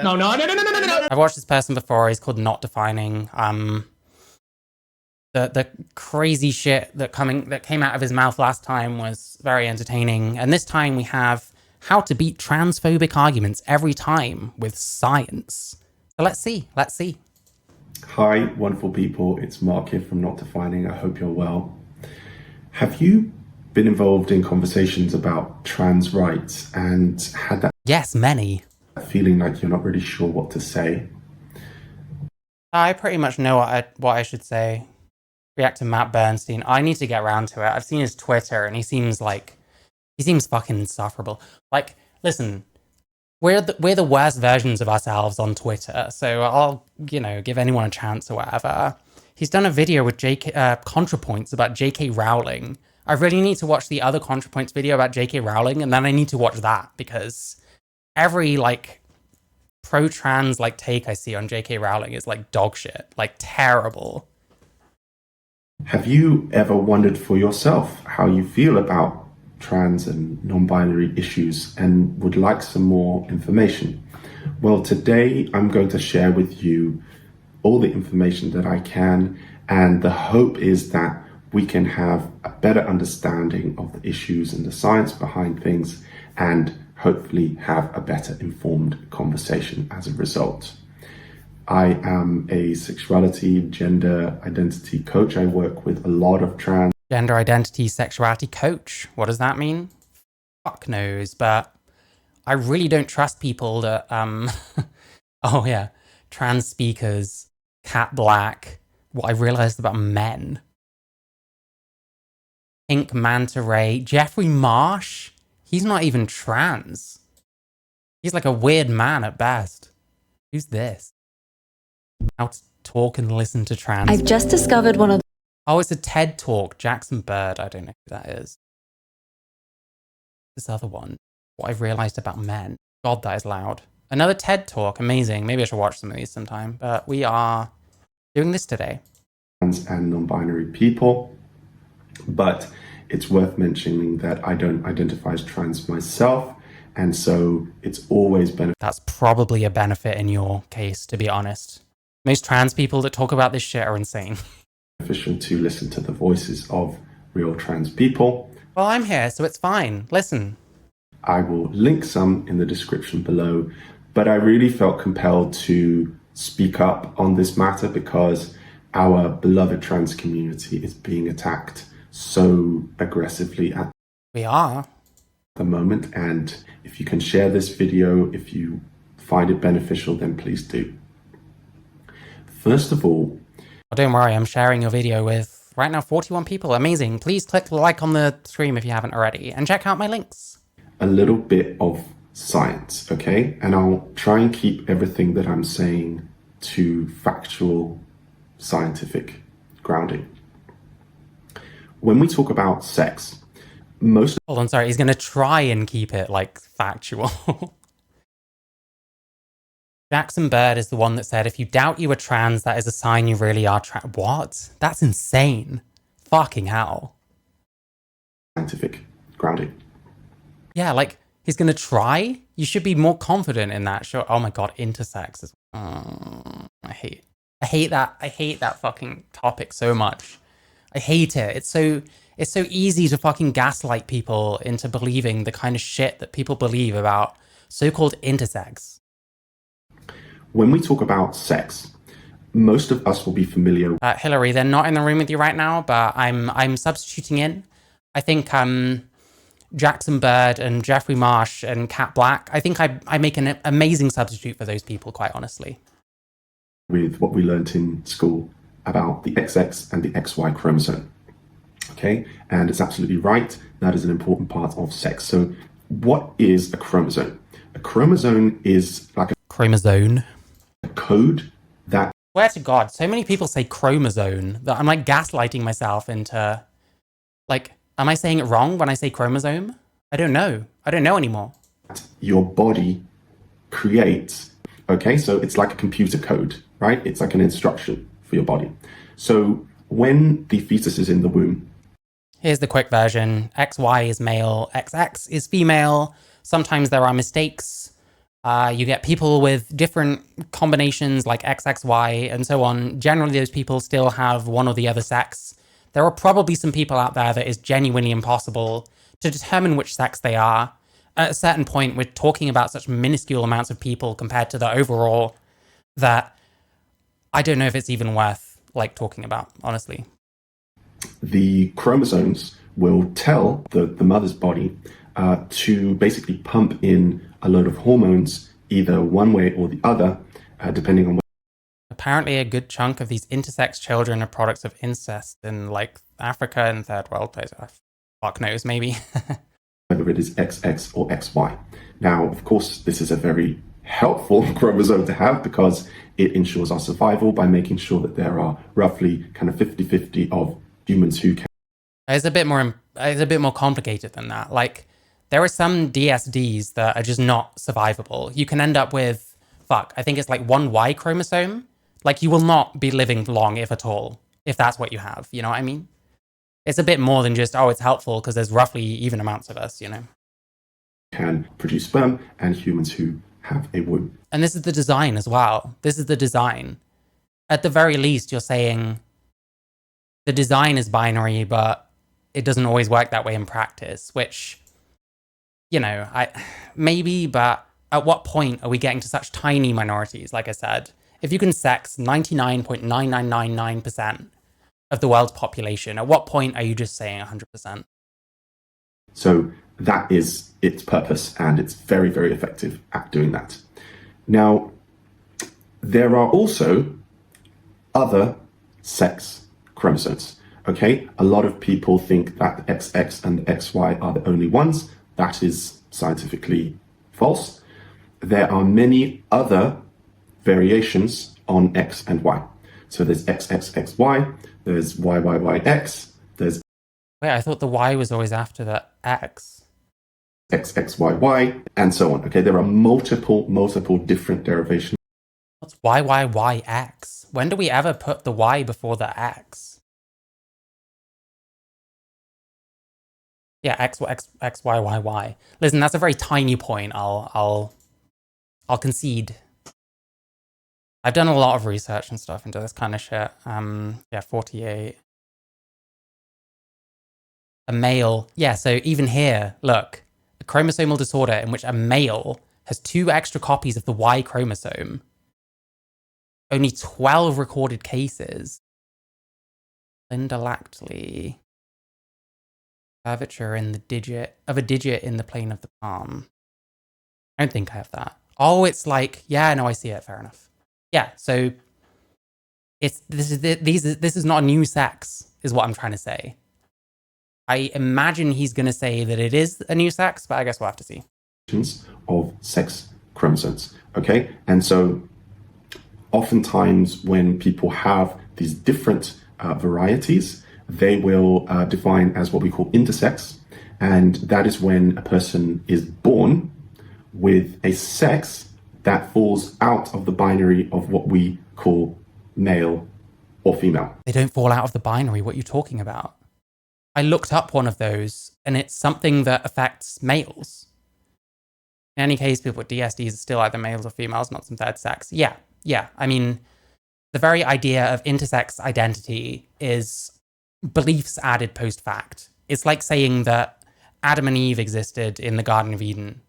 No, no, no, no, no, no, no, no. I've watched this person before. He's called Not Defining. The crazy shit that came out of his mouth last time was very entertaining. And this time we have how to beat transphobic arguments every time with science. So let's see. Hi, wonderful people. It's Mark here from Not Defining. I hope you're well. Have you been involved in conversations about trans rights and had that Yes, many. feeling like you're not really sure what to say? I pretty much know what I should say. React to Matt Bernstein. I need to get around to it. I've seen his Twitter and he seems fucking insufferable. Like, listen, we're the worst versions of ourselves on Twitter, so I'll, give anyone a chance or whatever. He's done a video with ContraPoints about J.K. Rowling. I really need to watch the other ContraPoints video about J.K. Rowling, and then I need to watch that, because every, pro-trans, take I see on J.K. Rowling is, dog shit. Terrible. Have you ever wondered for yourself how you feel about trans and non-binary issues and would like some more information? Well, today I'm going to share with you all the information that I can, and the hope is that we can have a better understanding of the issues and the science behind things, and hopefully have a better informed conversation as a result. I am a sexuality, gender identity coach. I work with a lot of trans. Gender identity, sexuality coach. What does that mean? Fuck knows, but I really don't trust people that, oh yeah, trans speakers, Cat Black, what I realized about men. Pink Manta Ray, Jeffrey Marsh, he's not even trans. He's like a weird man at best. Who's this? How to talk and listen to trans. I've just discovered one of. Oh, it's a TED Talk. Jackson Bird. I don't know who that is. This other one. What I've realized about men. God, that is loud. Another TED Talk. Amazing. Maybe I should watch some of these sometime. But we are doing this today. Trans and non-binary people. But it's worth mentioning that I don't identify as trans myself. And so it's always beneficial. That's probably a benefit in your case, to be honest. Most trans people that talk about this shit are insane. Beneficial to listen to the voices of real trans people. Well, I'm here, so it's fine. Listen. I will link some in the description below, but I really felt compelled to speak up on this matter because our beloved trans community is being attacked so aggressively at the moment. And if you can share this video, if you find it beneficial, then please do. First of all, well, don't worry, I'm sharing your video with right now 41 people. Amazing. Please click like on the stream if you haven't already, and check out my links. A little bit of science, okay? And I'll try and keep everything that I'm saying to factual, scientific grounding. When we talk about sex, Hold on, sorry, he's going to try and keep it, factual. Jackson Bird is the one that said, if you doubt you are trans, that is a sign you really are trans. What? That's insane. Fucking hell. Scientific grounding. Yeah, he's going to try? You should be more confident in that. Sure. Oh my God, intersex. I hate that fucking topic so much. I hate it. It's so easy to fucking gaslight people into believing the kind of shit that people believe about so-called intersex. When we talk about sex, most of us will be familiar. Hillary, they're not in the room with you right now, but I'm substituting in. I think Jackson Bird and Jeffrey Marsh and Cat Black, I think I make an amazing substitute for those people, quite honestly. With what we learned in school about the XX and the XY chromosome. Okay, and it's absolutely right. That is an important part of sex. So what is a chromosome? A chromosome is like a chromosome. A code that... Swear to God, so many people say chromosome that I'm gaslighting myself into, am I saying it wrong when I say chromosome? I don't know. I don't know anymore. Your body creates, okay? So it's like a computer code, right? It's like an instruction for your body. So when the fetus is in the womb... Here's the quick version. XY is male, XX is female. Sometimes there are mistakes. You get people with different combinations like XXY and so on. Generally, those people still have one or the other sex. There are probably some people out there that is genuinely impossible to determine which sex they are. At a certain point, we're talking about such minuscule amounts of people compared to the overall that I don't know if it's even worth like talking about, honestly. The chromosomes will tell the mother's body to basically pump in a load of hormones either one way or the other, depending on Apparently, a good chunk of these intersex children are products of incest in like Africa and third world places. Fuck knows, maybe. whether it is XX or XY. Now, of course, this is a very helpful chromosome to have because it ensures our survival by making sure that there are roughly kind of 50-50 of humans who can. It's a bit more complicated than that. Like, there are some DSDs that are just not survivable. You can end up with, I think it's like one Y chromosome. Like, you will not be living long, if at all, if that's what you have. You know what I mean? It's a bit more than just, it's helpful because there's roughly even amounts of us, you know? Can produce sperm and humans who have a womb. And this is the design as well. This is the design. At the very least, you're saying the design is binary, but it doesn't always work that way in practice, which, you know, maybe, but at what point are we getting to such tiny minorities? Like I said, if you can sex 99.9999% of the world's population, at what point are you just saying 100%? So that is its purpose, and it's very, very effective at doing that. Now, there are also other sex chromosomes. Okay, a lot of people think that XX and XY are the only ones. That is scientifically false. There are many other variations on X and Y. So there's XXXY, there's YYYX, there's Wait, I thought the Y was always after the X. XXYY, and so on. Okay, there are multiple different derivations. What's YYYX? When do we ever put the Y before the X? Yeah, XYYY. Listen, that's a very tiny point. I'll concede. I've done a lot of research and stuff into this kind of shit. Yeah, 48. A male. Yeah, so even here, look, a chromosomal disorder in which a male has 2 extra copies of the Y chromosome. Only 12 recorded cases. Linda Lactley. Curvature in the digit of a digit in the plane of the palm. I don't think I have that. Oh, it's like, yeah, no, I see it. Fair enough. Yeah, so this is not a new sex, is what I'm trying to say. I imagine he's going to say that it is a new sex, but I guess we'll have to see. Of sex chromosomes, okay? And so oftentimes when people have these different varieties, they will define as what we call intersex. And that is when a person is born with a sex that falls out of the binary of what we call male or female. They don't fall out of the binary. What are you talking about? I looked up one of those, and it's something that affects males. In any case, people with DSDs are still either males or females, not some third sex. Yeah. I mean, the very idea of intersex identity is beliefs added post fact. It's like saying that Adam and Eve existed in the Garden of Eden.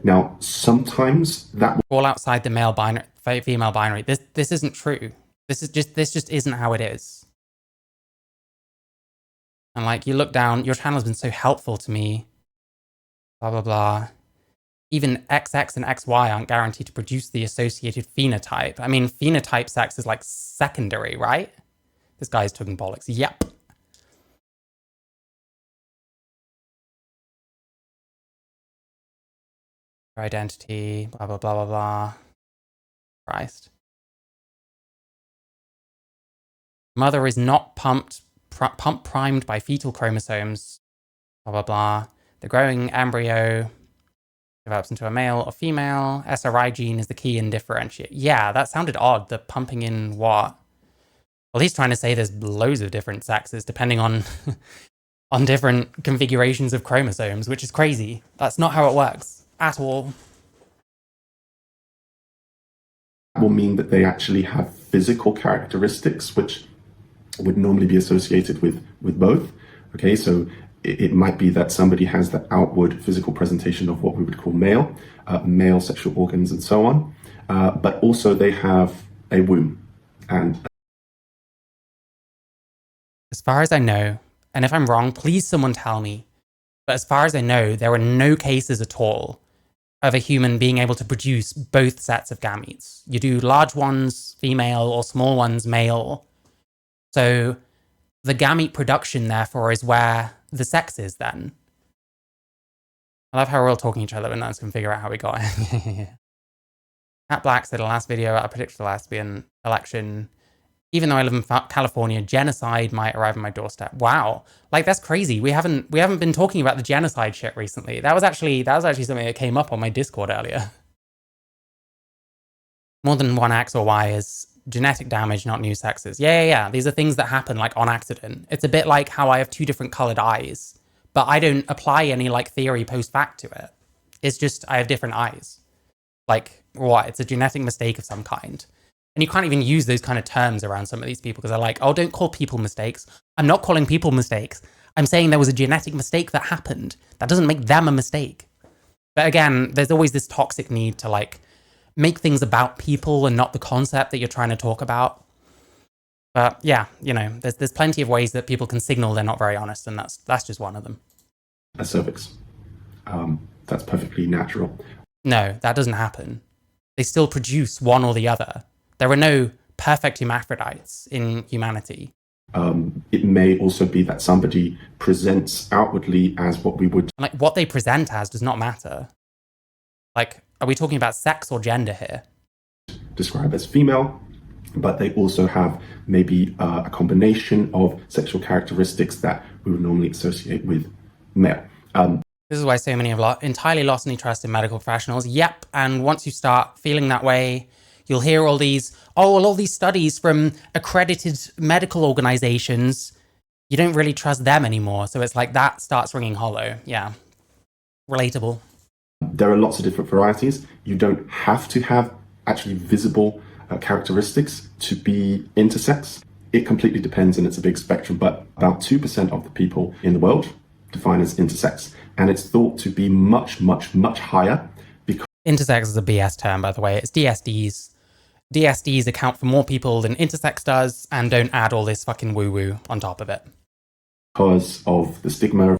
Now, sometimes that will fall outside the male binary, female binary. This isn't true. This just isn't how it is. And like, you look down, your channel has been so helpful to me. Blah blah blah. Even XX and XY aren't guaranteed to produce the associated phenotype. I mean, phenotype sex is like secondary, right? This guy's talking bollocks. Yep. Identity, blah, blah, blah, blah, blah. Christ. Mother is not pump primed by fetal chromosomes, blah, blah, blah. The growing embryo develops into a male or female. SRI gene is the key in differentiate. Yeah, that sounded odd. The pumping in what? Well, he's trying to say there's loads of different sexes depending on on different configurations of chromosomes, which is crazy. That's not how it works at all. Will mean that they actually have physical characteristics which would normally be associated with both. Okay, so it might be that somebody has the outward physical presentation of what we would call male, male sexual organs and so on, but also they have a womb. And as far as I know, and if I'm wrong, please someone tell me, but as far as I know, there are no cases at all of a human being able to produce both sets of gametes. You do large ones, female, or small ones, male. So the gamete production, therefore, is where the sex is then. I love how we're all talking to each other and no can figure out how we got it. Cat Black said in the last video, I predicted the lesbian election. Even though I live in California, genocide might arrive on my doorstep. Wow, like that's crazy. We haven't been talking about the genocide shit recently. That was actually something that came up on my Discord earlier. More than one X or Y is genetic damage, not new sexes. Yeah. These are things that happen like on accident. It's a bit like how I have two different colored eyes, but I don't apply any like theory post fact to it. It's just I have different eyes. Like what? It's a genetic mistake of some kind. And you can't even use those kind of terms around some of these people because they're like, oh, don't call people mistakes. I'm not calling people mistakes. I'm saying there was a genetic mistake that happened. That doesn't make them a mistake. But again, there's always this toxic need to like make things about people and not the concept that you're trying to talk about. But yeah, you know, there's plenty of ways that people can signal they're not very honest, and that's just one of them. a cervix. That's perfectly natural. No, that doesn't happen. They still produce one or the other. There are no perfect hermaphrodites in humanity. It may also be that somebody presents outwardly as what we would... Like, what they present as does not matter. Like, are we talking about sex or gender here? ...describe as female, but they also have maybe a combination of sexual characteristics that we would normally associate with male. This is why so many have entirely lost any trust in medical professionals. Yep, and once you start feeling that way, you'll hear all these studies from accredited medical organizations. You don't really trust them anymore. So it's like that starts ringing hollow. Yeah. Relatable. There are lots of different varieties. You don't have to have actually visible characteristics to be intersex. It completely depends, and it's a big spectrum, but about 2% of the people in the world define as intersex. And it's thought to be much, much, much higher because... Intersex is a BS term, by the way. It's DSDs. DSDs account for more people than intersex does, and don't add all this fucking woo-woo on top of it. Because of the stigma.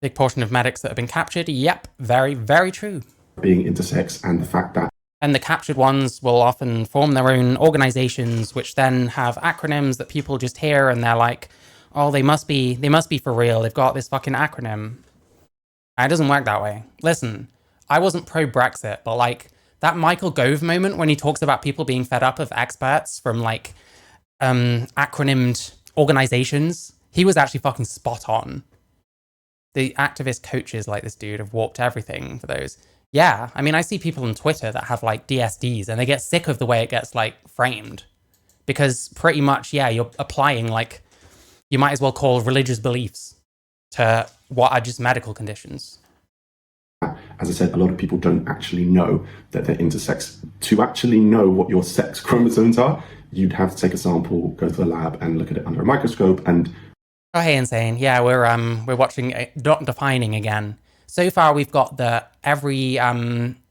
Big portion of medics that have been captured. Yep, very, very true. Being intersex, and the fact that... And the captured ones will often form their own organizations, which then have acronyms that people just hear and they're like, oh, they must be for real. They've got this fucking acronym. And it doesn't work that way. Listen, I wasn't pro-Brexit, but like that Michael Gove moment when he talks about people being fed up of experts from like acronymed organizations, he was actually fucking spot on. The activist coaches like this dude have warped everything for those. Yeah, I mean, I see people on Twitter that have like DSDs and they get sick of the way it gets like framed. Because pretty much, yeah, you're applying like, you might as well call religious beliefs to what are just medical conditions. As I said, a lot of people don't actually know that they're intersex. To actually know what your sex chromosomes are, you'd have to take a sample, go to the lab and look at it under a microscope and... Oh, hey, Insane. Yeah, we're watching Not Defining again. So far, we've got that every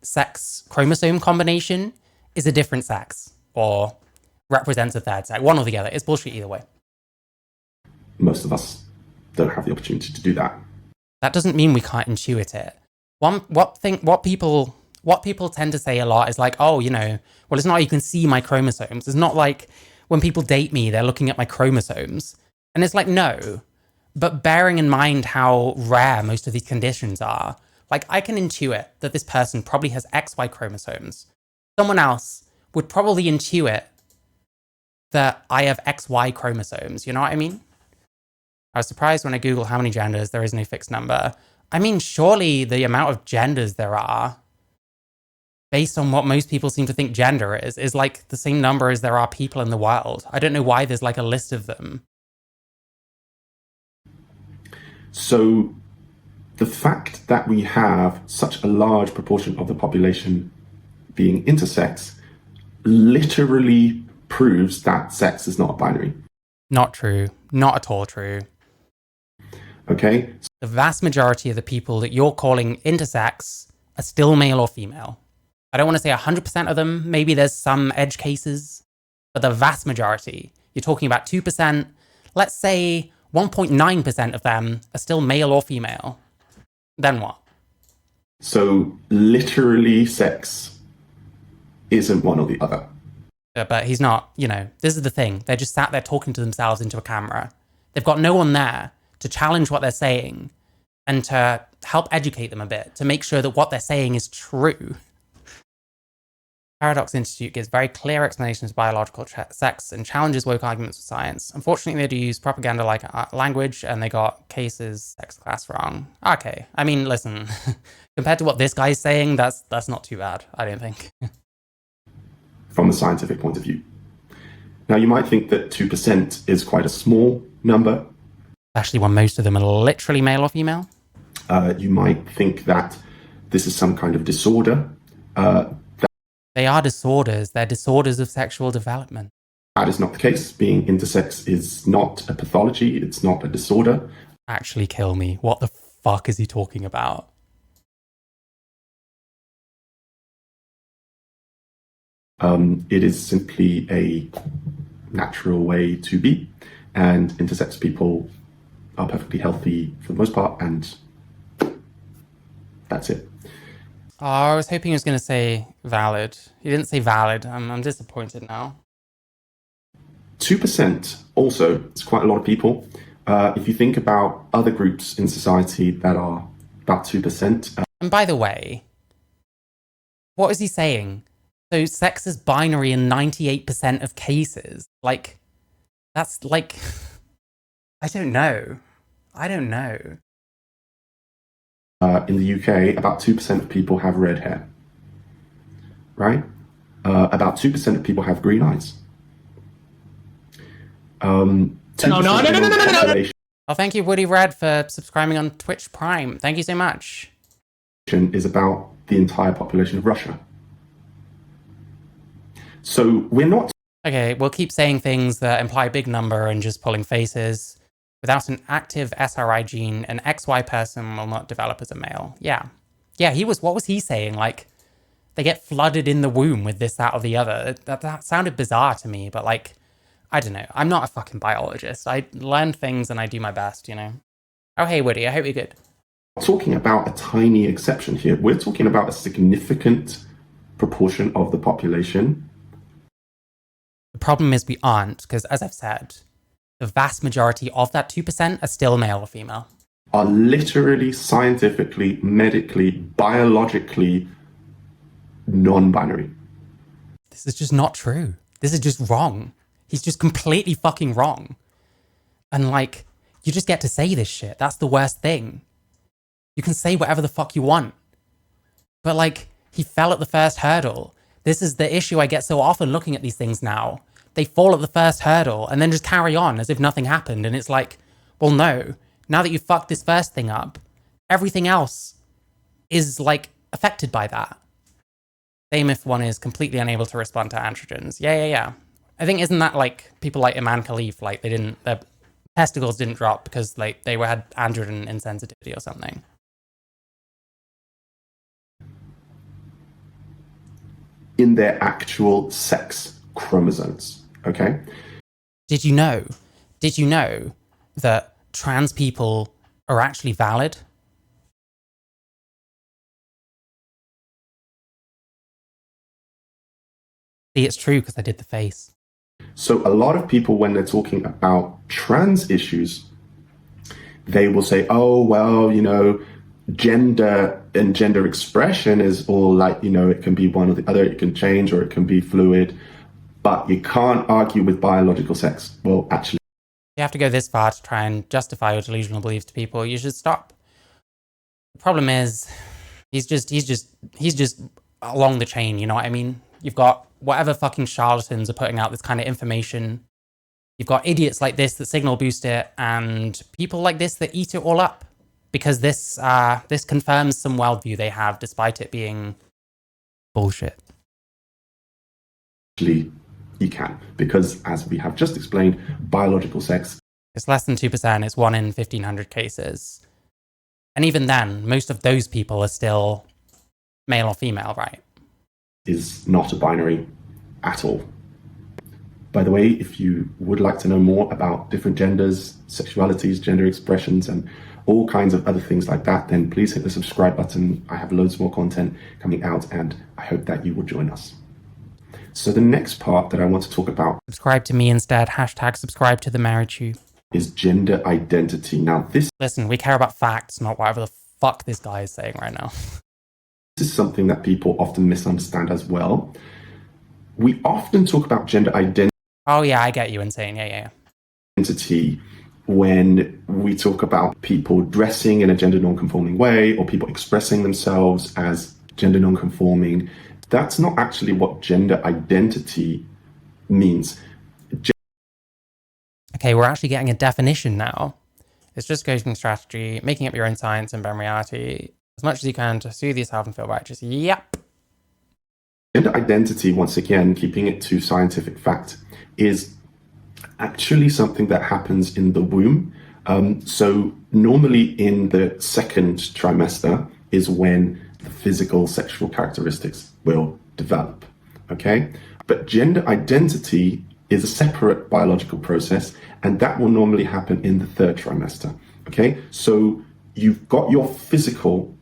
sex chromosome combination is a different sex or represents a third sex. One or the other. It's bullshit either way. Most of us don't have the opportunity to do that. That doesn't mean we can't intuit it. What people tend to say a lot is like, oh, you know, well, it's not you can see my chromosomes. It's not like when people date me, they're looking at my chromosomes. And it's like, no. But bearing in mind how rare most of these conditions are, like I can intuit that this person probably has XY chromosomes. Someone else would probably intuit that I have XY chromosomes. You know what I mean? I was surprised when I Googled how many genders, there is no fixed number. I mean, surely the amount of genders there are, based on what most people seem to think gender is like the same number as there are people in the world. I don't know why there's like a list of them. So the fact that we have such a large proportion of the population being intersex literally proves that sex is not binary. Not true. Not at all true. Okay? The vast majority of the people that you're calling intersex are still male or female. I don't want to say 100% of them. Maybe there's some edge cases. But the vast majority, you're talking about 2%. Let's say 1.9% of them are still male or female. Then what? So literally sex isn't one or the other. But he's not, this is the thing. They're just sat there talking to themselves into a camera. They've got no one there to challenge what they're saying and to help educate them a bit, to make sure that what they're saying is true. Paradox Institute gives very clear explanations of biological sex and challenges woke arguments with science. Unfortunately, they do use propaganda-like language, and they got cases sex class wrong. Okay, I mean, listen, compared to what this guy's saying, that's not too bad, I don't think. From a scientific point of view. Now, you might think that 2% is quite a small number. Especially when most of them are literally male or female. You might think that this is some kind of disorder. They are disorders. They're disorders of sexual development. That is not the case. Being intersex is not a pathology. It's not a disorder. Actually kill me. What the fuck is he talking about? It is simply a natural way to be. And intersex people are perfectly healthy for the most part. And that's it. Oh, I was hoping he was going to say valid. He didn't say valid. I'm disappointed now. 2% also, it's quite a lot of people. If you think about other groups in society that are about 2%. And by the way, what is he saying? So sex is binary in 98% of cases. Like, that's like, I don't know. In the UK, about 2% of people have red hair, right? About 2% of people have green eyes. No. Oh, thank you, Woody Red, for subscribing on Twitch Prime. Thank you so much. Is about the entire population of Russia. So we're not... Okay, we'll keep saying things that imply a big number and just pulling faces. Without an active SRI gene, an XY person will not develop as a male. Yeah, what was he saying? Like, they get flooded in the womb with this, that, or the other. That sounded bizarre to me, but like, I don't know. I'm not a fucking biologist. I learn things and I do my best, Oh, hey, Woody, I hope you're good. We're talking about a tiny exception here. We're talking about a significant proportion of the population. The problem is we aren't, because as I've said, the vast majority of that 2% are still male or female. Are literally, scientifically, medically, biologically non-binary. This is just not true. This is just wrong. He's just completely fucking wrong. And like, you just get to say this shit. That's the worst thing. You can say whatever the fuck you want. But like, he fell at the first hurdle. This is the issue I get so often looking at these things now. They fall at the first hurdle and then just carry on as if nothing happened. And it's like, well, no, now that you fucked this first thing up, everything else is like affected by that. Same if one is completely unable to respond to androgens. Yeah. I think, isn't that like people like Iman Khalif, like their testicles didn't drop because like they had androgen insensitivity or something. In their actual sex chromosomes, okay? Did you know that trans people are actually valid? See, it's true because I did the face. So a lot of people, when they're talking about trans issues, they will say, oh, well, gender and gender expression is all like, it can be one or the other, it can change or it can be fluid, but you can't argue with biological sex. Well, actually, you have to go this far to try and justify your delusional beliefs to people. You should stop. The problem is, he's just along the chain, you know what I mean? You've got whatever fucking charlatans are putting out this kind of information. You've got idiots like this that signal boost it, and people like this that eat it all up. because this confirms some worldview they have, despite it being bullshit. Actually, you can, because as we have just explained, biological sex, it's less than 2%. It's 1 in 1,500 cases. And even then, most of those people are still male or female, right? is not a binary at all. By the way, if you would like to know more about different genders, sexualities, gender expressions, and all kinds of other things like that, then please hit the subscribe button. I have loads more content coming out, and I hope that you will join us. So the next part that I want to talk about, subscribe to me instead, #subscribe to the Marichu, is gender identity. Now listen, we care about facts, not whatever the fuck this guy is saying right now. This is something that people often misunderstand as well. We often talk about gender identity. Oh yeah, I get you, insane. Yeah. When we talk about people dressing in a gender non-conforming way, or people expressing themselves as gender non-conforming, that's not actually what gender identity means. Okay, we're actually getting a definition now. It's just coping strategy, making up your own science and bend reality as much as you can to soothe yourself and feel righteous. Yep. Gender identity, once again, keeping it to scientific fact, is actually something that happens in the womb. So normally in the second trimester is when the physical sexual characteristics will develop, okay? But gender identity is a separate biological process, and that will normally happen in the third trimester, okay? So you've got your physical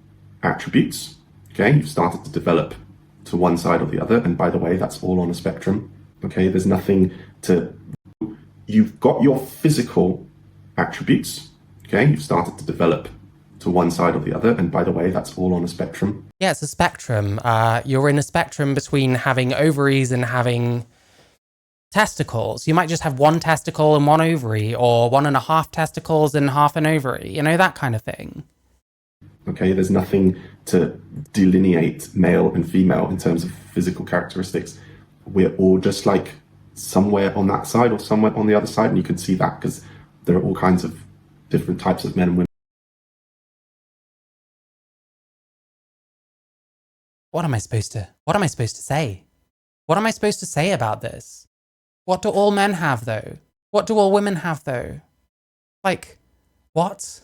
attributes, okay? You've started to develop to one side or the other, and by the way, that's all on a spectrum, okay? There's nothing to... You've got your physical attributes, okay? You've started to develop to one side or the other, and by the way, that's all on a spectrum. Yeah, it's a spectrum. You're in a spectrum between having ovaries and having testicles. You might just have one testicle and one ovary, or 1.5 testicles and half an ovary, you know, that kind of thing. Okay, there's nothing to delineate male and female in terms of physical characteristics. We're all just like somewhere on that side or somewhere on the other side, and you can see that because there are all kinds of different types of men and women. What am I supposed to say? What am I supposed to say about this? What do all men have, though? What do all women have, though? Like, what?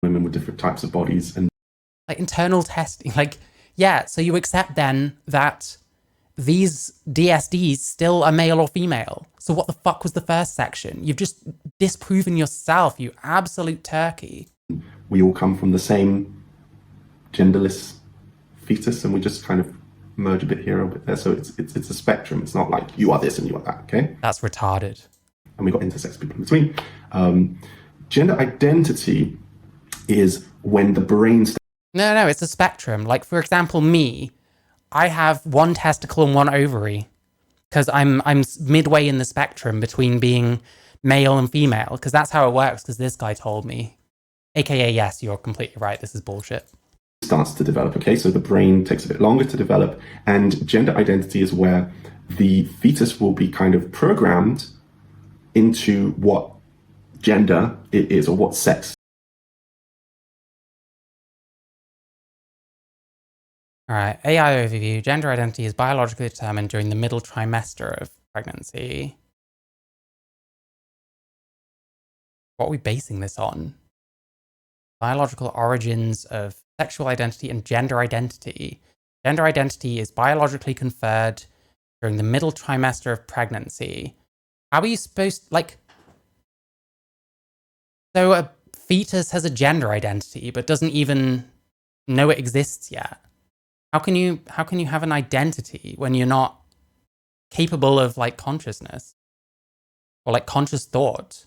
Women with different types of bodies and... like, internal testing. Like, yeah, so you accept then that these DSDs still are male or female. So what the fuck was the first section? You've just disproven yourself, you absolute turkey. We all come from the same genderless fetus, and we just kind of merge a bit here, a bit there. So it's a spectrum. It's not like you are this and you are that, okay? That's retarded. And we got intersex people in between. Gender identity is when the brain... No, it's a spectrum. Like, for example, me, I have one testicle and one ovary because I'm midway in the spectrum between being male and female, because that's how it works, because this guy told me. AKA, yes, you're completely right, this is bullshit. Starts to develop, okay? So the brain takes a bit longer to develop, and gender identity is where the fetus will be kind of programmed into what gender it is, or what sex. All right, AI overview. Gender identity is biologically determined during the middle trimester of pregnancy. What are we basing this on? Biological origins of sexual identity and gender identity. Gender identity is biologically conferred during the middle trimester of pregnancy. How are you supposed, like... So a fetus has a gender identity, but doesn't even know it exists yet. How can you have an identity when you're not capable of, like, consciousness? Or, like, conscious thought?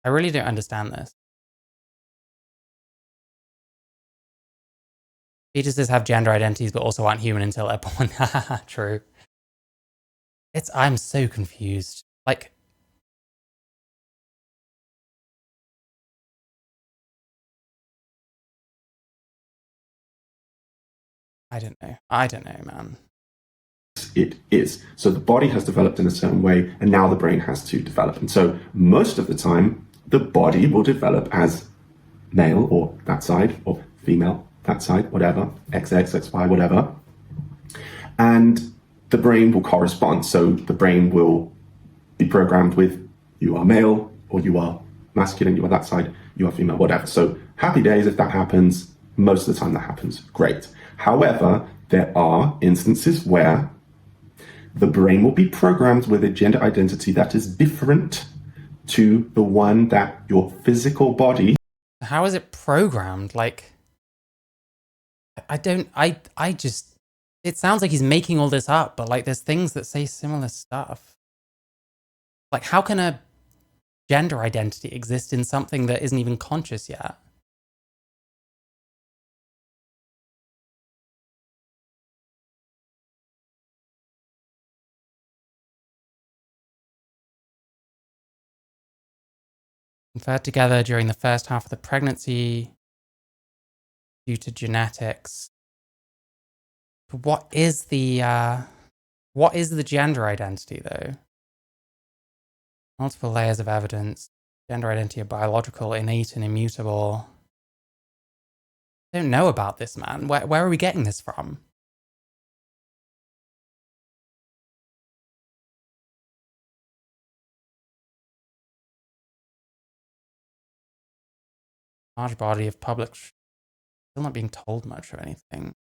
I really don't understand this. Fetuses have gender identities, but also aren't human until they're born. True. I'm so confused. Like... I don't know, man. It is. So the body has developed in a certain way, and now the brain has to develop. And so most of the time, the body will develop as male or that side, or female, that side, whatever, XX, XY, whatever. And the brain will correspond. So the brain will be programmed with you are male or you are masculine, you are that side, you are female, whatever. So happy days if that happens. Most of the time that happens. Great. However, there are instances where the brain will be programmed with a gender identity that is different to the one that your physical body. How is it programmed? Like, I just, it sounds like he's making all this up, but like there's things that say similar stuff. Like, how can a gender identity exist in something that isn't even conscious yet? Conferred together during the first half of the pregnancy due to genetics. But what is the gender identity though? Multiple layers of evidence. Gender identity are biological, innate, and immutable. I don't know about this, man. Where are we getting this from? Large body of public still not being told much of anything.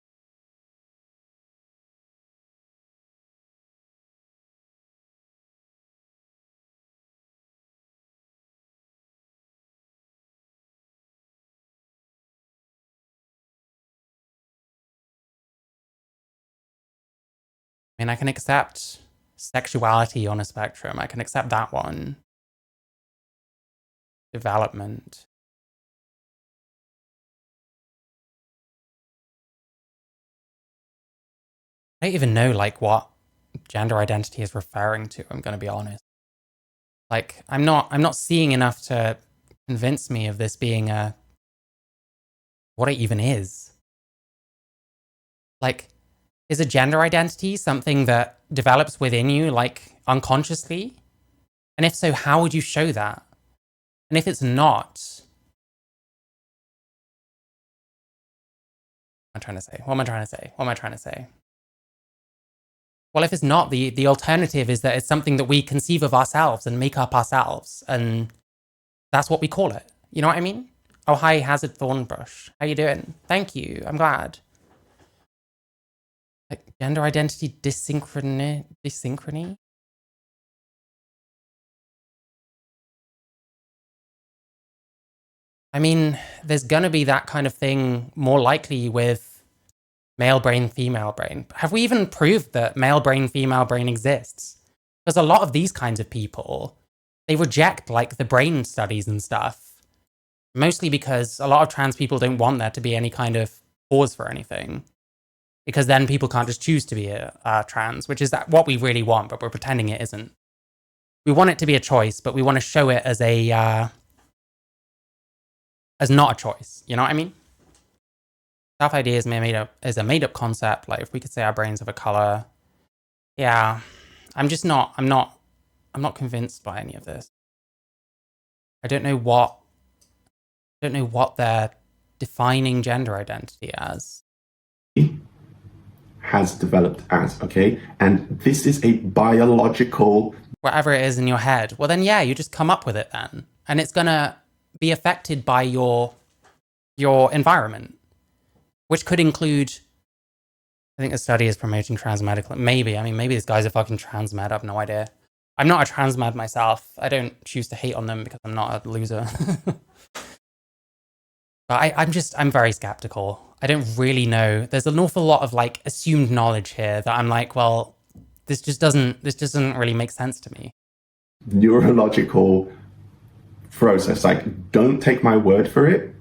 I mean, I can accept sexuality on a spectrum. I can accept that one. Development. I don't even know like what gender identity is referring to, I'm gonna be honest. Like, I'm not seeing enough to convince me of this being what it even is. Like, is a gender identity something that develops within you, like, unconsciously? And if so, how would you show that? And if it's not, what am I trying to say? What am I trying to say? What am I trying to say? Well, if it's not, the alternative is that it's something that we conceive of ourselves and make up ourselves, and that's what we call it. You know what I mean? Oh, hi, Hazard Thornbush. How you doing? Thank you. I'm glad. Like, gender identity desynchrony? I mean, there's gonna be that kind of thing more likely with male brain, female brain. Have we even proved that male brain, female brain exists? Because a lot of these kinds of people, they reject like the brain studies and stuff, mostly because a lot of trans people don't want there to be any kind of pause for anything. Because then people can't just choose to be a trans, which is what we really want, but we're pretending it isn't. We want it to be a choice, but we want to show it as as not a choice. You know what I mean? Self ID is a made up concept. Like if we could say our brains have a color, yeah. I'm not convinced by any of this. I don't know what they're defining gender identity as. Has developed as, okay? And this is a biological. Whatever it is in your head. Well, then, yeah, you just come up with it then. And it's going to be affected by your environment, which could include, I think a study is promoting transmedical. Maybe. I mean, maybe this guy's a fucking transmed. I have no idea. I'm not a transmed myself. I don't choose to hate on them because I'm not a loser. But I'm very skeptical. I don't really know. There's an awful lot of like assumed knowledge here that I'm like, well, this just doesn't really make sense to me. Neurological process. Like, don't take my word for it.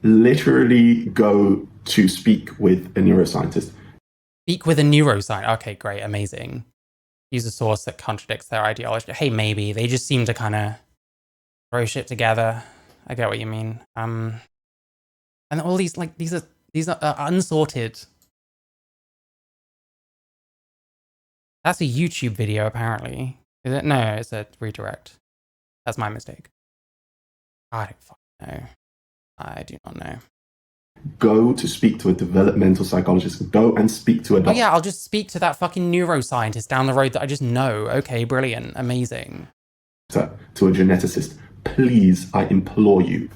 Literally go to speak with a neuroscientist. Speak with a neuroscientist. Okay, great, amazing. Use a source that contradicts their ideology. Hey, maybe. They just seem to kind of throw shit together. I get what you mean. And all these are unsorted. That's a YouTube video, apparently. Is it? No, it's a redirect. That's my mistake. I don't fucking know. I do not know. Go to speak to a developmental psychologist. Go and speak to a Oh doctor. yeah, I'll just speak to that fucking neuroscientist down the road that I just know. Okay, brilliant, amazing. To a geneticist. Please, I implore you.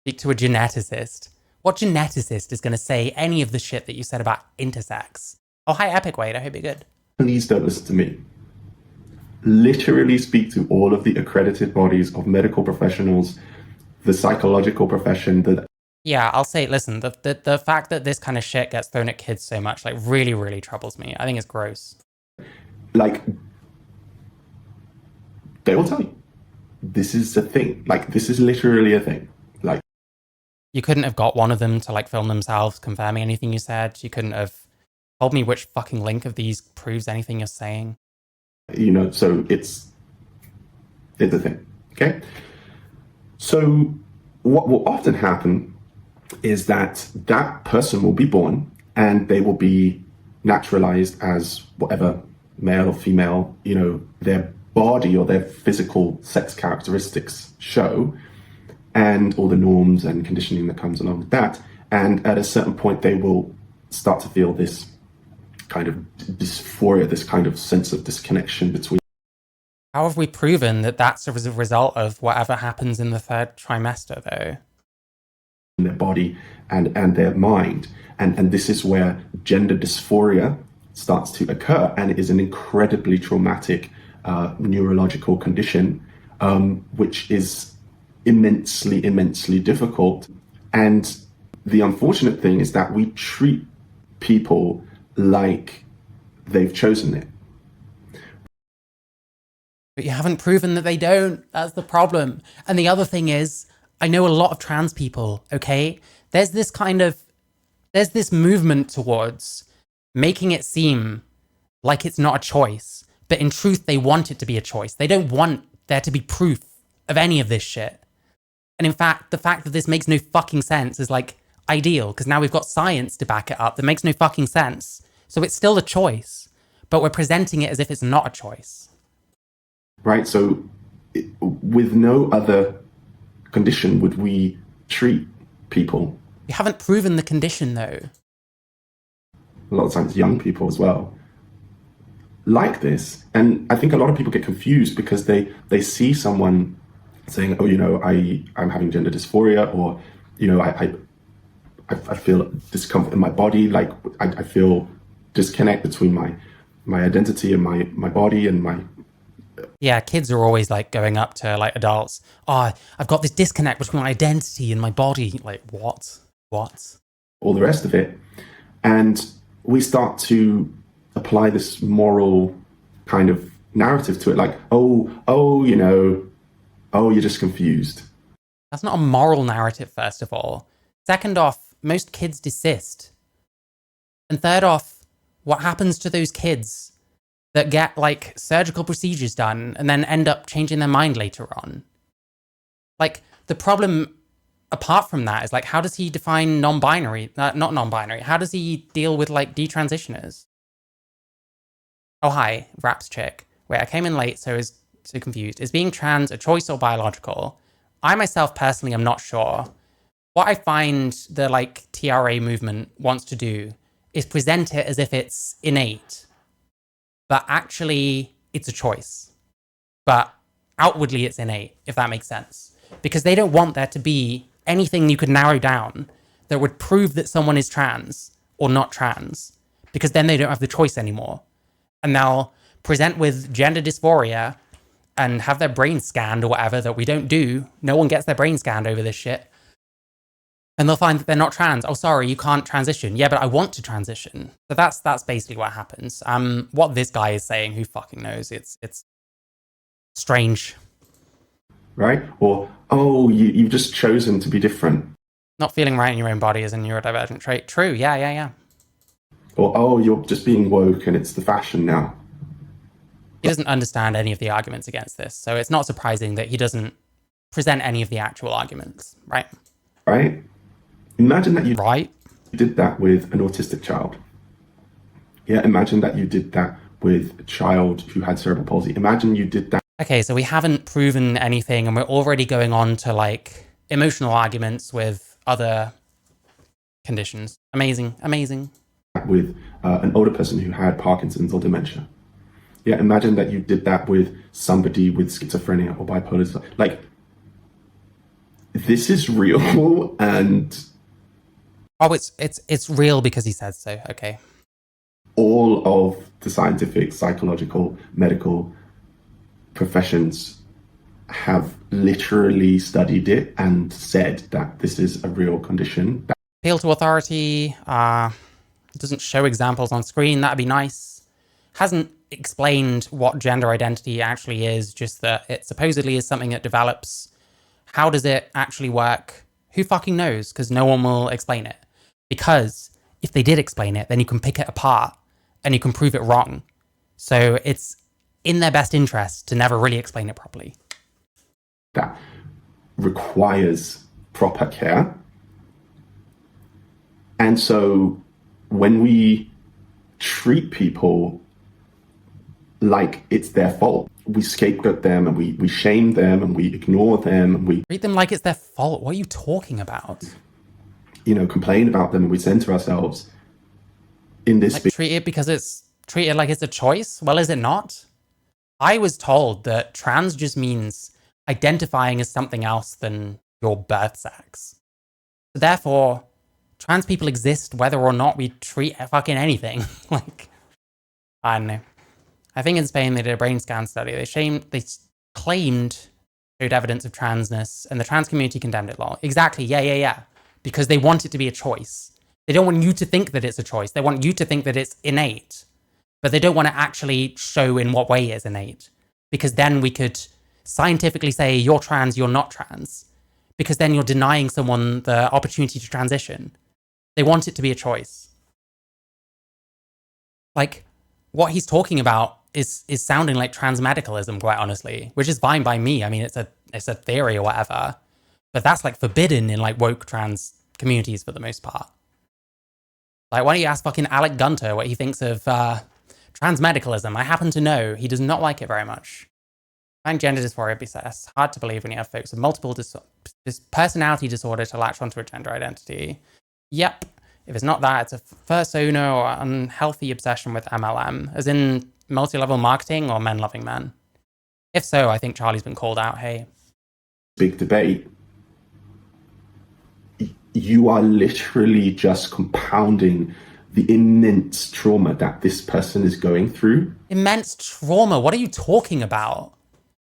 Speak to a geneticist. What geneticist is going to say any of the shit that you said about intersex? Oh, hi, Epic Wade. I hope you're good. Please don't listen to me. Literally speak to all of the accredited bodies of medical professionals, the psychological profession. Yeah, I'll say, listen, the fact that this kind of shit gets thrown at kids so much, like, really, really troubles me. I think it's gross. Like, they will tell you, this is a thing. Like, this is literally a thing. Like, you couldn't have got one of them to, like, film themselves confirming anything you said. You couldn't have told me which fucking link of these proves anything you're saying. You know, so it's a thing, okay? So what will often happen is that that person will be born and they will be naturalized as whatever, male or female, you know, their body or their physical sex characteristics show, and all the norms and conditioning that comes along with that. And at a certain point, they will start to feel this kind of dysphoria, this kind of sense of disconnection between. How have we proven that that's a result of whatever happens in the third trimester, though? Their body and their mind. And this is where gender dysphoria starts to occur, and it is an incredibly traumatic neurological condition, which is immensely difficult. And the unfortunate thing is that we treat people like they've chosen it. But you haven't proven that they don't. That's the problem. And the other thing is, I know a lot of trans people, okay? There's this movement towards making it seem like it's not a choice, but in truth, they want it to be a choice. They don't want there to be proof of any of this shit. And in fact, the fact that this makes no fucking sense is like ideal, because now we've got science to back it up that makes no fucking sense. So it's still a choice, but we're presenting it as if it's not a choice. Right? So with no other condition would we treat people. You haven't proven the condition, though. A lot of times young people as well like this. And I think a lot of people get confused because they see someone saying, oh, you know, I'm having gender dysphoria, or, you know, I feel discomfort in my body, like I feel disconnect between my identity and my body and my. Yeah, kids are always like going up to like adults. Oh, I've got this disconnect between my identity and my body. Like, what? All the rest of it. And we start to apply this moral kind of narrative to it, like, oh, you know, oh, you're just confused. That's not a moral narrative, first of all. Second off, most kids desist. And third off, what happens to those kids that get like surgical procedures done and then end up changing their mind later on? Like, the problem apart from that is like, how does he define non-binary? Not non-binary. How does he deal with like detransitioners? Oh, hi, Raps chick. Wait, I came in late, so I was so confused. Is being trans a choice or biological? I myself personally am not sure. What I find the like TRA movement wants to do is present it as if it's innate, but actually it's a choice. But outwardly it's innate, if that makes sense. Because they don't want there to be anything you could narrow down that would prove that someone is trans or not trans, because then they don't have the choice anymore. And they'll present with gender dysphoria and have their brain scanned or whatever that we don't do. No one gets their brain scanned over this shit. And they'll find that they're not trans. Oh, sorry, you can't transition. Yeah, but I want to transition. So that's basically what happens. What this guy is saying, who fucking knows? It's strange. Right? Or, oh, you've just chosen to be different. Not feeling right in your own body is a neurodivergent trait. True, yeah. Or, oh, you're just being woke and it's the fashion now. He doesn't understand any of the arguments against this, so it's not surprising that he doesn't present any of the actual arguments, right? Right? Imagine that you Right? did that with an autistic child. Yeah, imagine that you did that with a child who had cerebral palsy. Imagine you did that Okay, so we haven't proven anything, and we're already going on to like emotional arguments with other conditions. Amazing, amazing. With an older person who had Parkinson's or dementia. Yeah, imagine that you did that with somebody with schizophrenia or bipolar disorder. Like, this is real, and Oh, it's real because he says so. Okay. all of the scientific, psychological, medical professions have literally studied it and said that this is a real condition. Appeal to authority. Doesn't show examples on screen. That'd be nice. Hasn't explained what gender identity actually is. Just that it supposedly is something that develops. How does it actually work? Who fucking knows? Because no one will explain it. Because if they did explain it, then you can pick it apart and you can prove it wrong. So it's in their best interest to never really explain it properly. That requires proper care. And so when we treat people like it's their fault, we scapegoat them and we shame them and we ignore them and we treat them like it's their fault. What are you talking about? Complain about them, and we center ourselves in this. Like, treat it because it's treated like it's a choice? Well, is it not? I was told that trans just means identifying as something else than your birth sex. So therefore, trans people exist whether or not we treat fucking anything. Like, I don't know. I think in Spain they did a brain scan study. They claimed showed evidence of transness, and the trans community condemned it. Lol. Exactly. Yeah. Because they want it to be a choice. They don't want you to think that it's a choice. They want you to think that it's innate. But they don't want to actually show in what way it's innate. Because then we could scientifically say, you're trans, you're not trans. Because then you're denying someone the opportunity to transition. They want it to be a choice. Like, what he's talking about is sounding like transmedicalism, quite honestly, which is fine by me. I mean, it's a theory or whatever. But that's like forbidden in like woke trans communities for the most part. Like, why don't you ask fucking Alec Gunter what he thinks of transmedicalism? I happen to know he does not like it very much. Find gender dysphoria BCS hard to believe when you have folks with multiple personality disorder to latch onto a gender identity. Yep. If it's not that, it's a persona or unhealthy obsession with MLM, as in multi-level marketing or men loving men. If so, I think Charlie's been called out. Hey. Big debate. You are literally just compounding the immense trauma that this person is going through. Immense trauma? What are you talking about?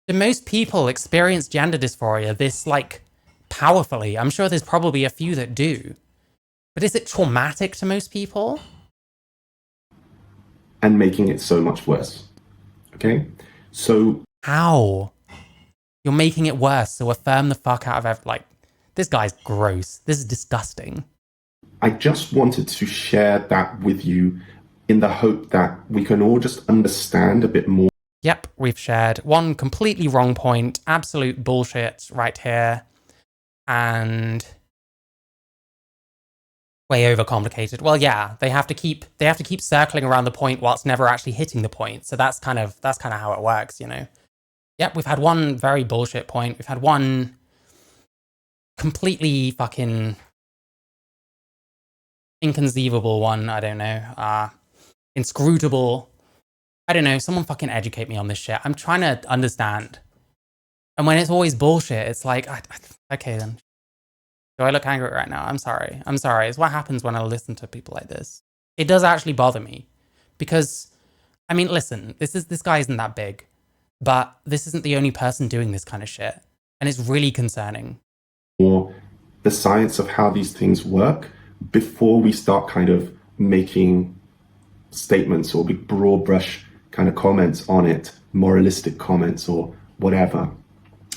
Do most people experience gender dysphoria this, like, powerfully? I'm sure there's probably a few that do. But is it traumatic to most people? And making it so much worse. Okay? So... How? You're making it worse, so affirm the fuck out of this guy's gross. This is disgusting. I just wanted to share that with you in the hope that we can all just understand a bit more. Yep, we've shared one completely wrong point, absolute bullshit right here, and way overcomplicated. Well, yeah, they have to keep circling around the point whilst never actually hitting the point. So that's kind of how it works, you know. Yep, we've had one very bullshit point. We've had one completely fucking inconceivable one, I don't know, inscrutable. I don't know, someone fucking educate me on this shit. I'm trying to understand. And when it's always bullshit, it's like, okay then. Do I look angry right now? I'm sorry. It's what happens when I listen to people like this. It does actually bother me. Because, I mean, listen, this guy isn't that big. But this isn't the only person doing this kind of shit. And it's really concerning. Or the science of how these things work before we start kind of making statements or big broad brush kind of comments on it, moralistic comments or whatever.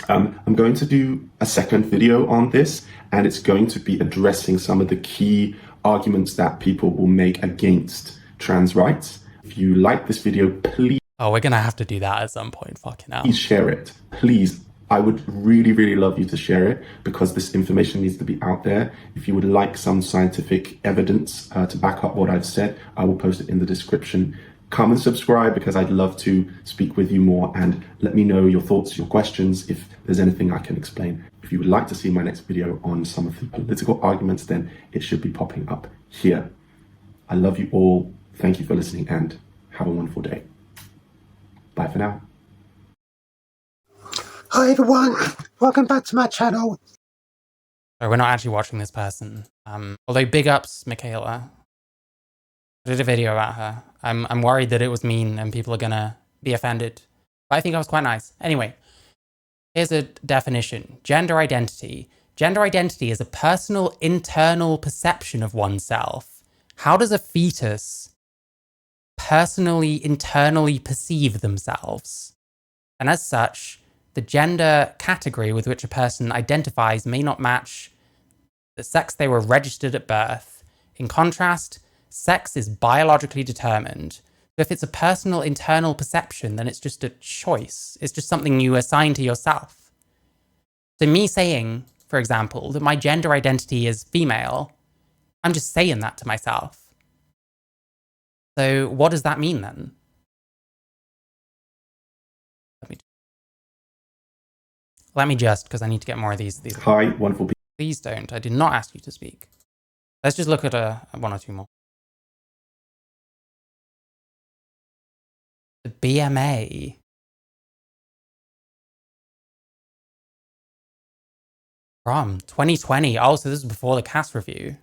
I'm going to do a second video on this, and it's going to be addressing some of the key arguments that people will make against trans rights. If you like this video, please... Oh, we're going to have to do that at some point. Fucking hell. Please share it. Please. I would really, really love you to share it because this information needs to be out there. If you would like some scientific evidence to back up what I've said, I will post it in the description. come and subscribe because I'd love to speak with you more, and let me know your thoughts, your questions, if there's anything I can explain. If you would like to see my next video on some of the political arguments, then it should be popping up here. I love you all. Thank you for listening and have a wonderful day. Bye for now. Hi everyone, welcome back to my channel. So we're not actually watching this person. Although big ups, Michaela. I did a video about her. I'm worried that it was mean and people are gonna be offended. But I think I was quite nice. Anyway, here's a definition. Gender identity. Gender identity is a personal internal perception of oneself. How does a fetus personally, internally perceive themselves? And as such, the gender category with which a person identifies may not match the sex they were registered at birth. In contrast, sex is biologically determined. So if it's a personal internal perception, then it's just a choice. It's just something you assign to yourself. So me saying, for example, that my gender identity is female, I'm just saying that to myself. So what does that mean then? Let me just, because I need to get more of these. Hi, wonderful people. Please don't. I did not ask you to speak. Let's just look at one or two more. The BMA. From 2020. Oh, so this is before the cast review.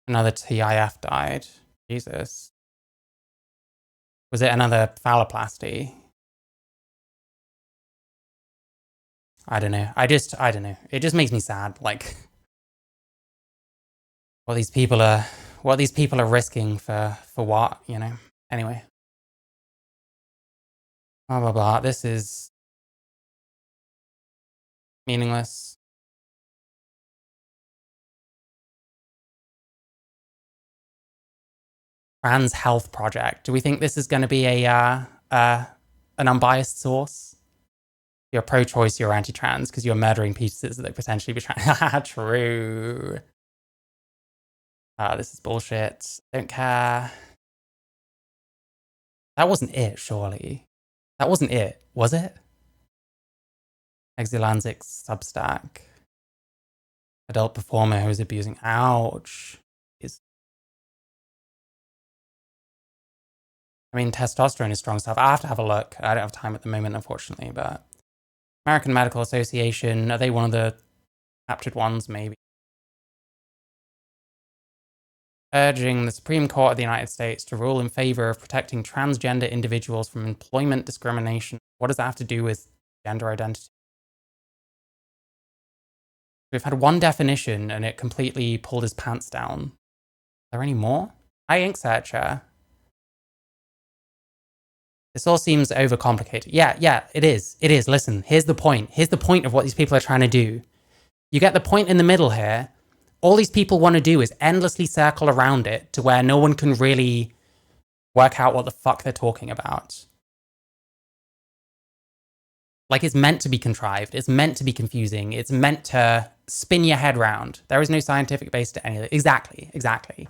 Another TIF died. Jesus. Was it another phalloplasty? I don't know. I don't know. It just makes me sad. Like, what these people are risking for what, you know? Anyway. Blah, blah, blah. This is meaningless. Trans Health Project. Do we think this is going to be an unbiased source? You're pro-choice, you're anti-trans because you're murdering pieces that potentially be trans. True. This is bullshit. Don't care. That wasn't it, surely. That wasn't it, was it? Exilanzic's Substack. Adult performer who is abusing. Ouch. I mean, testosterone is strong stuff. I have to have a look. I don't have time at the moment, unfortunately, but American Medical Association, are they one of the captured ones? Maybe. Urging the Supreme Court of the United States to rule in favor of protecting transgender individuals from employment discrimination. What does that have to do with gender identity? We've had one definition and it completely pulled his pants down. Are there any more? Hi, Ink Searcher. This all seems overcomplicated. Yeah, it is. It is. Listen, here's the point. Here's the point of what these people are trying to do. You get the point in the middle here. All these people want to do is endlessly circle around it to where no one can really work out what the fuck they're talking about. Like, it's meant to be contrived. It's meant to be confusing. It's meant to spin your head round. There is no scientific base to any of it. Exactly.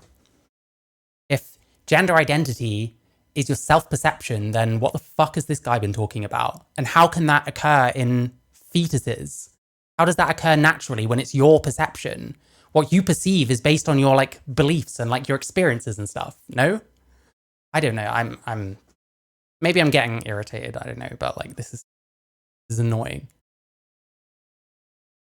If gender identity is your self-perception, then what the fuck has this guy been talking about? And how can that occur in fetuses? How does that occur naturally when it's your perception? What you perceive is based on your, like, beliefs and, like, your experiences and stuff. No? I don't know. I'm maybe I'm getting irritated. I don't know. But, like, this is annoying.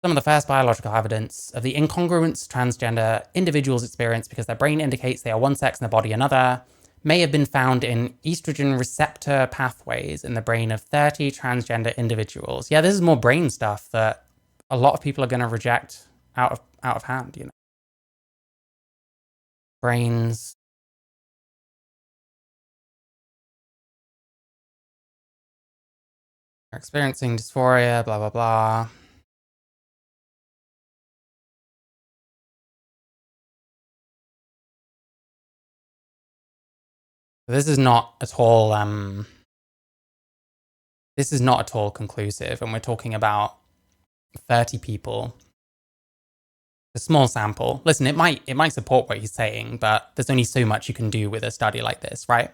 Some of the first biological evidence of the incongruence transgender individuals experience because their brain indicates they are one sex and their body another may have been found in estrogen receptor pathways in the brain of 30 transgender individuals. Yeah, this is more brain stuff that a lot of people are going to reject out of hand, you know. Brains. Are experiencing dysphoria, blah, blah, blah. This is not at all conclusive, and we're talking about 30 people A small sample. Listen, it might support what he's saying, but there's only so much you can do with a study like this, right?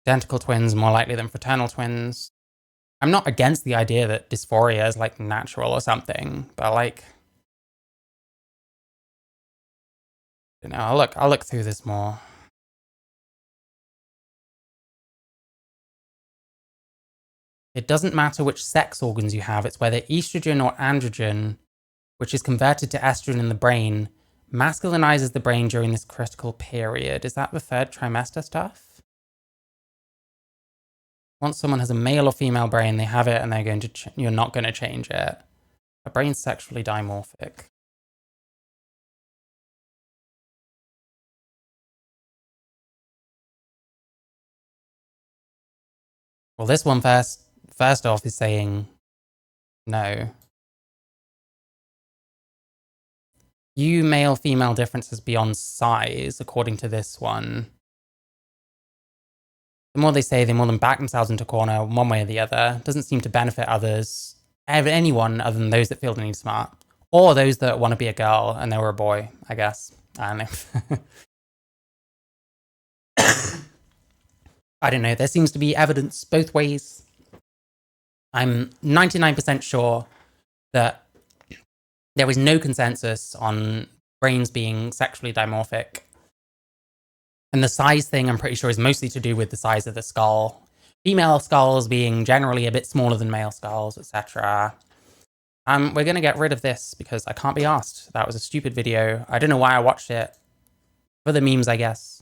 Identical twins more likely than fraternal twins. I'm not against the idea that dysphoria is like natural or something, but like, you know, I'll look through this more. It doesn't matter which sex organs you have, it's whether estrogen or androgen, which is converted to estrogen in the brain, masculinizes the brain during this critical period. Is that the third trimester stuff? Once someone has a male or female brain, they have it and they're going to you're not going to change it. A brain's sexually dimorphic. Well, this one first off is saying no. You male-female differences beyond size, according to this one. The more they say, the more them back themselves into a corner, one way or the other. Doesn't seem to benefit others, anyone other than those that feel the need smart. Or those that want to be a girl and they were a boy, I guess. I don't know. I don't know. There seems to be evidence both ways. I'm 99% sure that there is no consensus on brains being sexually dimorphic. And the size thing, I'm pretty sure, is mostly to do with the size of the skull. Female skulls being generally a bit smaller than male skulls, etc. We're going to get rid of this because I can't be asked. That was a stupid video. I don't know why I watched it. For the memes, I guess.